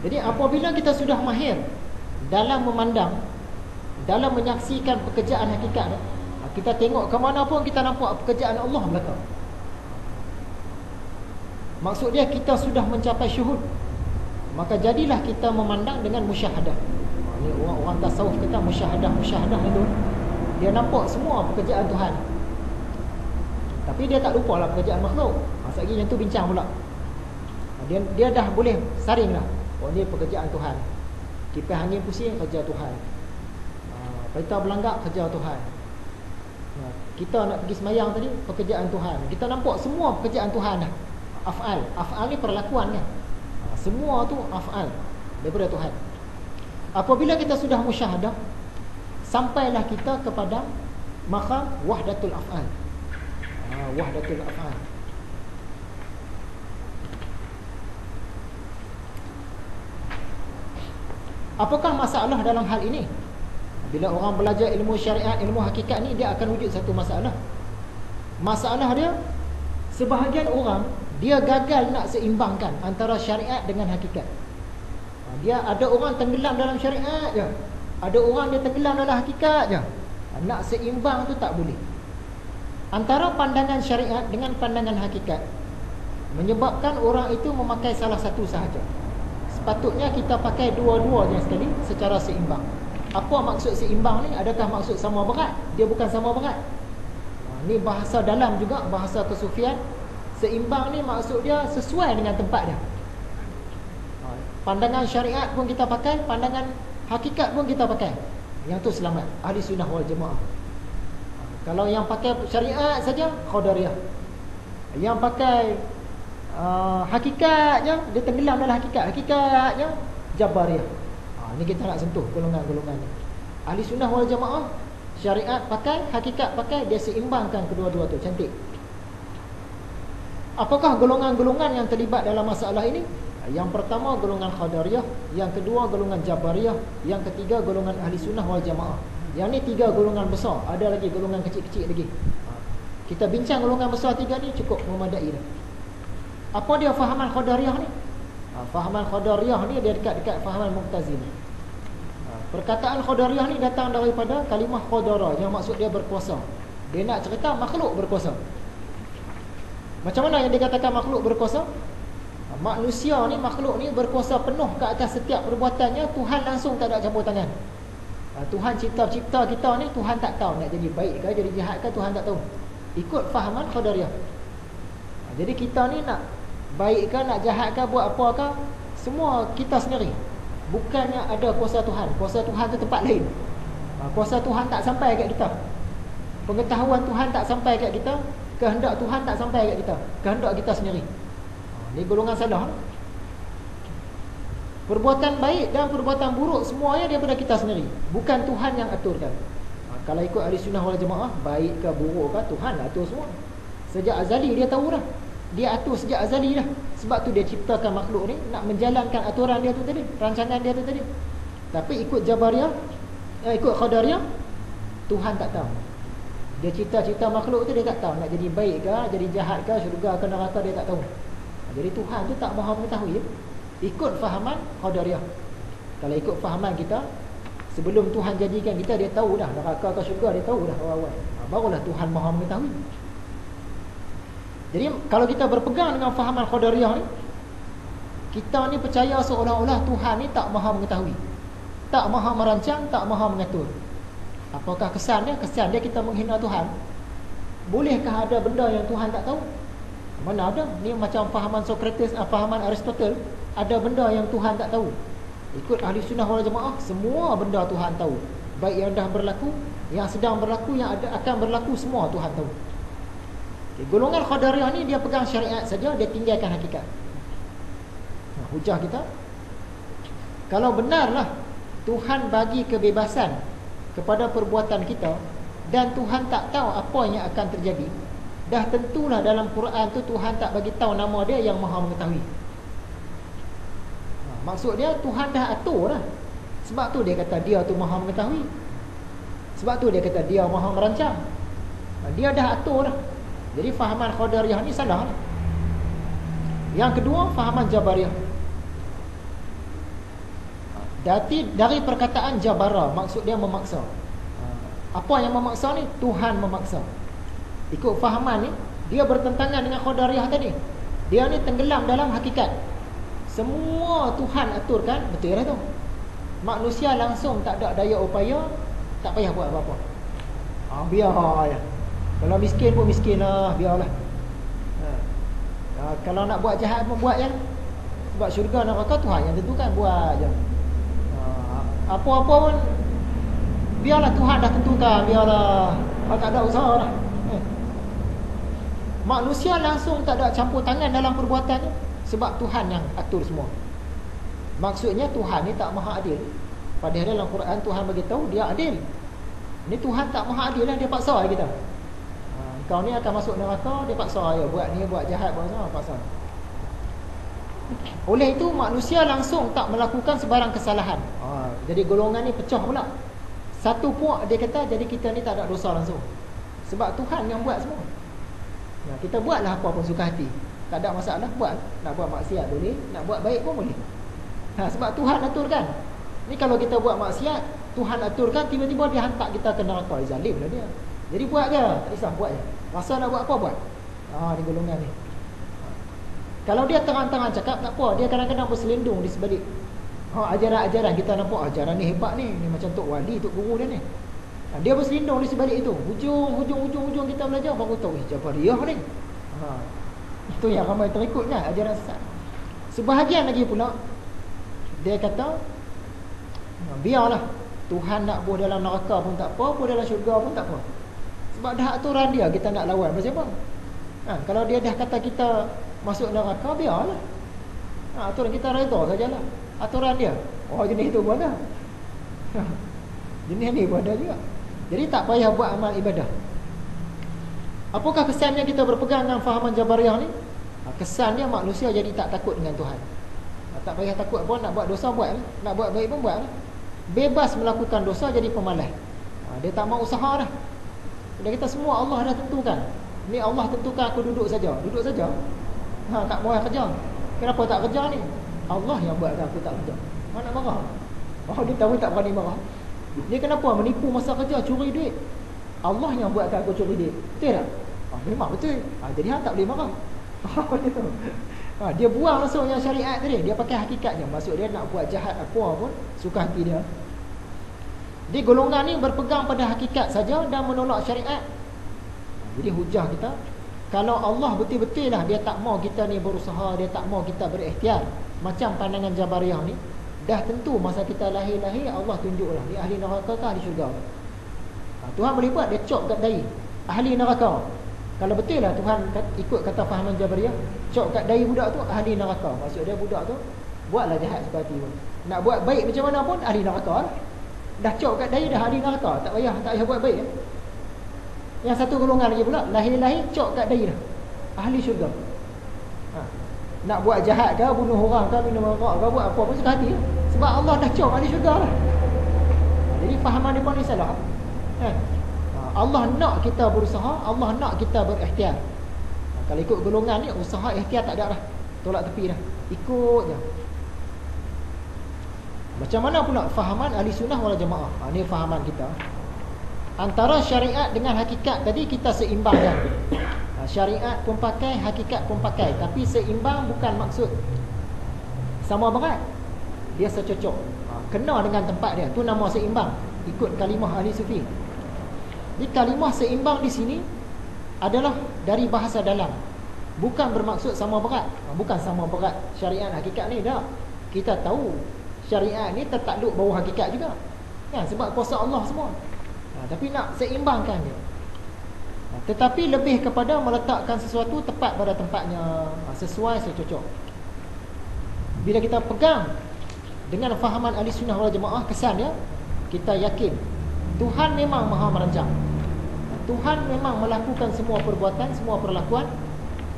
Jadi apabila kita sudah mahir dalam memandang, dalam menyaksikan pekerjaan hakikat, kita tengok ke mana pun kita nampak pekerjaan Allah belakang. Maksud dia kita sudah mencapai syuhud, maka jadilah kita memandang dengan musyahadah. Ini orang-orang tasawuf kata musyahadah itu, dia nampak semua pekerjaan Tuhan, tapi dia tak lupa lah pekerjaan makhluk. Masa lagi yang tu bincang pula. Dia dah boleh saring lah. Oh, ni pekerjaan Tuhan. Kipas angin pusing, kerja Tuhan. Kereta berlanggak, kerja Tuhan. Kita nak pergi semayang tadi, pekerjaan Tuhan. Kita nampak semua pekerjaan Tuhan dah. Af'al. Af'al ni perlakuan kan. Semua tu af'al daripada Tuhan. Apabila kita sudah musyahadah, sampailah kita kepada maqam wahdatul af'al. Wahdatul af'al. Apakah masalah dalam hal ini? Bila orang belajar ilmu syariat, ilmu hakikat ni, dia akan wujud satu masalah. Masalah dia, sebahagian orang dia gagal nak seimbangkan antara syariat dengan hakikat. Dia ada orang tenggelam dalam syariat je, ada orang dia tenggelam dalam hakikat je. Nak seimbang tu tak boleh. Antara pandangan syariat dengan pandangan hakikat menyebabkan orang itu memakai salah satu sahaja. Sepatutnya kita pakai dua-duanya sekali secara seimbang. Apa maksud seimbang ni? Adakah maksud sama berat? Dia bukan sama berat. Ni bahasa dalam juga, bahasa kesufian. Seimbang ni maksud dia sesuai dengan tempat dia. Pandangan syariat pun kita pakai, pandangan hakikat pun kita pakai. Yang tu selamat, ahli sunnah wal jamaah. Kalau yang pakai syariat saja, Qadariyah. Yang pakai hakikatnya, dia tenggelam dalam hakikatnya, Jabariyah. Ni kita nak sentuh golongan-golongan ni. Ahli sunnah wal jamaah, syariat pakai, hakikat pakai, dia seimbangkan kedua-dua tu. Cantik. Apakah golongan-golongan yang terlibat dalam masalah ini? Yang pertama golongan Qadariyah, yang kedua golongan Jabariyah, yang ketiga golongan ahli sunnah wal jamaah. Yang ni tiga golongan besar, ada lagi golongan kecil-kecil lagi. Kita bincang golongan besar tiga ni cukup memadai dah. Apa dia fahaman Qadariyah ni? Fahaman Qadariyah ni dia dekat-dekat fahaman Mu'tazilah. Perkataan Qadariyah ni datang daripada kalimah Qadara, yang maksud dia berkuasa. Dia nak cerita makhluk berkuasa. Macam mana yang dikatakan makhluk berkuasa? Manusia ni, makhluk ni berkuasa penuh ke atas setiap perbuatannya. Tuhan langsung tak ada campur tangan. Tuhan cipta kita ni, Tuhan tak tahu nak jadi baik ke jadi jahat ke, Tuhan tak tahu. Ikut fahaman Qadariyah. Jadi kita ni nak baik ke, nak jahat ke, buat apa ke, semua kita sendiri. Bukannya ada kuasa Tuhan. Kuasa Tuhan tu tempat lain. Kuasa Tuhan tak sampai kat kita. Pengetahuan Tuhan tak sampai kat kita. Kehendak Tuhan tak sampai kat kita. Kehendak kita sendiri. Ni golongan salah. Perbuatan baik dan perbuatan buruk semuanya daripada kita sendiri. Bukan Tuhan yang aturkan. Kalau ikut ahli sunnah wal jamaah, baik ke buruk ke, Tuhan lah atur semua. Sejak azali dia tahu dah. Dia atur sejak azali dah. Sebab tu dia ciptakan makhluk ni nak menjalankan aturan dia tu tadi, rancangan dia tu tadi. Tapi ikut Jabariyah, ikut Qadariyah, Tuhan tak tahu. Dia cipta makhluk tu, dia tak tahu nak jadi baik ke, jadi jahat ke, syurga ke neraka, dia tak tahu. Jadi Tuhan tu tak maha mengetahui. Ikut fahaman Qadariyah. Kalau ikut fahaman kita, sebelum Tuhan jadikan kita, dia tahu dah neraka ke syurga, dia tahu dah awal-awal. Barulah Tuhan maha mengetahui. Jadi kalau kita berpegang dengan fahaman Qadariyah ni, kita ni percaya seolah-olah Tuhan ni tak maha mengetahui, tak maha merancang, tak maha mengatur. Apakah kesan dia? Kesan dia kita menghina Tuhan. Bolehkah ada benda yang Tuhan tak tahu? Mana ada? Ni macam fahaman Sokrates, fahaman Aristotle. Ada benda yang Tuhan tak tahu. Ikut ahli sunnah wal jamaah, semua benda Tuhan tahu. Baik yang dah berlaku, yang sedang berlaku, yang akan berlaku, semua Tuhan tahu. Golongan Qadariyah ni dia pegang syariat saja, dia tinggalkan hakikat. Hujah kita, kalau benarlah Tuhan bagi kebebasan kepada perbuatan kita dan Tuhan tak tahu apa yang akan terjadi, dah tentulah dalam Quran tu Tuhan tak bagi tahu nama dia yang maha mengetahui. Maksud dia Tuhan dah atur dah. Sebab tu dia kata dia tu maha mengetahui. Sebab tu dia kata dia maha merancang. Dia dah atur dah. Jadi fahaman Qadariyah ni salah. Yang kedua, fahaman Jabariyah. Dari perkataan jabara, maksud dia memaksa. Apa yang memaksa ni? Tuhan memaksa. Ikut fahaman ni, dia bertentangan dengan Qadariyah tadi. Dia ni tenggelam dalam hakikat. Semua Tuhan aturkan, betul lah tu. Manusia langsung tak ada daya upaya, tak payah buat apa-apa. Biar je. Kalau miskin pun miskin lah, biarlah. Kalau nak buat jahat pun buat je. Sebab syurga neraka Tuhan yang tentukan, buat je. Apa-apa pun biarlah Tuhan dah tentukan, biarlah. Tak ada usaha dah. Manusia langsung tak ada campur tangan dalam perbuatannya, sebab Tuhan yang atur semua. Maksudnya Tuhan ni tak maha adil. Padahal dalam Quran Tuhan bagi tahu dia adil. Ni Tuhan tak maha adil lah, dia paksa kita. Kau ni akan masuk neraka, dia paksa ya, buat ni, buat jahat, buat apa, paksa. Oleh itu manusia langsung tak melakukan sebarang kesalahan. Jadi golongan ni pecah pula. Satu puak dia kata, jadi kita ni tak ada dosa langsung, sebab Tuhan yang buat semua. Kita buatlah apa pun suka hati, tak ada masalah, buat. Nak buat maksiat boleh, nak buat baik pun boleh. Sebab Tuhan aturkan. Ni kalau kita buat maksiat, Tuhan aturkan, tiba-tiba dia hantar kita ke neraka, zalim lah dia. Jadi buat je, tak kisah, buat je. Rasa nak buat apa, buat. Ni golongan ni. Kalau dia terang-terang cakap, tak apa, dia kadang-kadang berselindung di sebalik ajaran-ajaran. Kita nampak ajaran ni hebat ni macam Tok Wali, Tok Guru dia ni. Dia berselindung di sebalik itu. Hujung kita belajar, baru tahu Jabariyah ni. Itu yang ramai terikut kan, ajaran sesat. Sebahagian lagi pula, dia kata, biarlah Tuhan nak buh dalam neraka pun tak apa, buh dalam syurga pun tak apa. Sebab dah aturan dia, kita nak lawan pasal apa? Kalau dia dah kata kita masuk neraka, biarlah. Aturan kita reda sajalah. Aturan dia. Jenis itu pun ada. Jenis ni pun ada juga. Jadi tak payah buat amal ibadah. Apakah kesannya kita berpegang dengan fahaman Jabariyah ni? Kesannya manusia jadi tak takut dengan Tuhan. Tak payah takut pun, nak buat dosa buat, nak buat baik pun buat. Bebas melakukan dosa, jadi pemalas. Dia tak mau usaha dah. Dia kata semua Allah dah tentukan. Ni Allah tentukan aku duduk saja. Duduk saja. Tak mau kerja. Kenapa tak kerja ni? Allah yang buatkan aku tak kerja. Mana marah? Dia tahu tak berani marah. Dia kenapa menipu masa kerja, curi duit? Allah yang buatkan aku curi duit. Betul tak? Memang betul. Jadi hang tak boleh marah. Dia buang langsung yang syariat tadi. Dia pakai hakikatnya. Maksud dia nak buat jahat apa pun, suka hati dia. Di golongan ni berpegang pada hakikat saja dan menolak syariat. Jadi hujah kita, kalau Allah betul-betul lah dia tak mau kita ni berusaha, dia tak mau kita berikhtiar, macam pandangan Jabariyah ni, dah tentu masa kita lahir-lahir Allah tunjuklah ni ahli neraka ke ahli syurga. Tuhan boleh buat, dia cop kat dahi ahli neraka. Kalau betul lah Tuhan ikut kata fahaman Jabariyah, cop kat dahi budak tu ahli neraka. Maksud dia budak tu buatlah jahat seperti tu. Nak buat baik macam mana pun ahli neraka lah. Dah cop kat dahi dah ahli neraka, tak payah buat baik. Yang satu golongan lagi pula, lahir-lahir cop kat dahi dah ahli syurga. Nak buat jahat ke, bunuh orang ke, minum arak ke, buat apa pun suka hati. Sebab Allah dah cop ahli syurga lah. Jadi fahaman dia pun ni salah. Allah nak kita berusaha, Allah nak kita berikhtiar. Kalau ikut golongan ni, usaha ikhtiar tak ada dah, tolak tepi dah, ikut je. Macam mana pula fahaman ahli sunnah wal jamaah? Ni fahaman kita. Antara syariat dengan hakikat tadi kita seimbangkan. Syariat pun pakai, hakikat pun pakai, tapi seimbang bukan maksud sama berat. Dia secocok, kena dengan tempat dia. Tu nama seimbang. Ikut kalimah ahli sufi. Di kalimah seimbang di sini adalah dari bahasa dalam, bukan bermaksud sama berat. Bukan sama berat syariat hakikat ni dah. Kita tahu syariat ni tertakluk bawah hakikat juga kan, sebab kuasa Allah semua. Tapi nak seimbangkan dia. Tetapi lebih kepada meletakkan sesuatu tepat pada tempatnya, sesuai, secocok. Bila kita pegang dengan fahaman ahli sunnah wal jamaah, kesan dia, kita yakin Tuhan memang maha merancang, Tuhan memang melakukan semua perbuatan, semua perlakuan.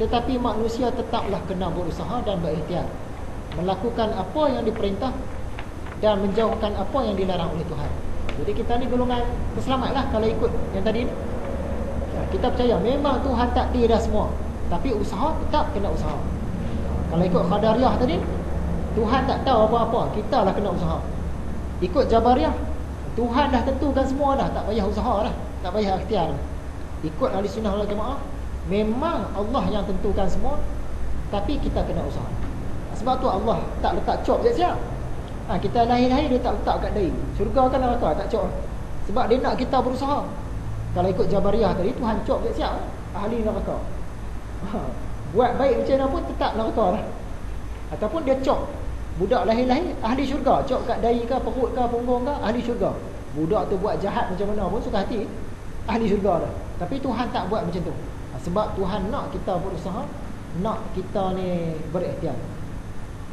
Tetapi manusia tetaplah kena berusaha dan berikhtiar, melakukan apa yang diperintah dan menjauhkan apa yang dilarang oleh Tuhan. Jadi kita ni golongan berselamatlah kalau ikut yang tadi ni. Kita percaya memang Tuhan takdir dah semua, tapi usaha tetap kena usaha. Kalau ikut Qadariyah tadi, Tuhan tak tahu apa-apa, kita lah kena usaha. Ikut Jabariyah, Tuhan dah tentukan semua dah, tak payah usaha dah, tak payah ikhtiar. Ikut ahli sunnah wal jamaah, memang Allah yang tentukan semua, tapi kita kena usaha. Sebab tu Allah tak letak cop siap-siap. Kita lahir-lahir dia tak letak kat dahi. Syurga kan neraka tak cop. Sebab dia nak kita berusaha. Kalau ikut Jabariyah tadi, Tuhan cop siap-siap, ahli neraka. Buat baik macam mana pun tetap neraka lah. Ataupun dia cop, budak lahir-lahir ahli syurga, cop kat dahi ke, perut ke, punggung ke, ahli syurga. Budak tu buat jahat macam mana pun suka hati, ahli syurga dah. Tapi Tuhan tak buat macam tu. Sebab Tuhan nak kita berusaha, nak kita ni berikhtiar.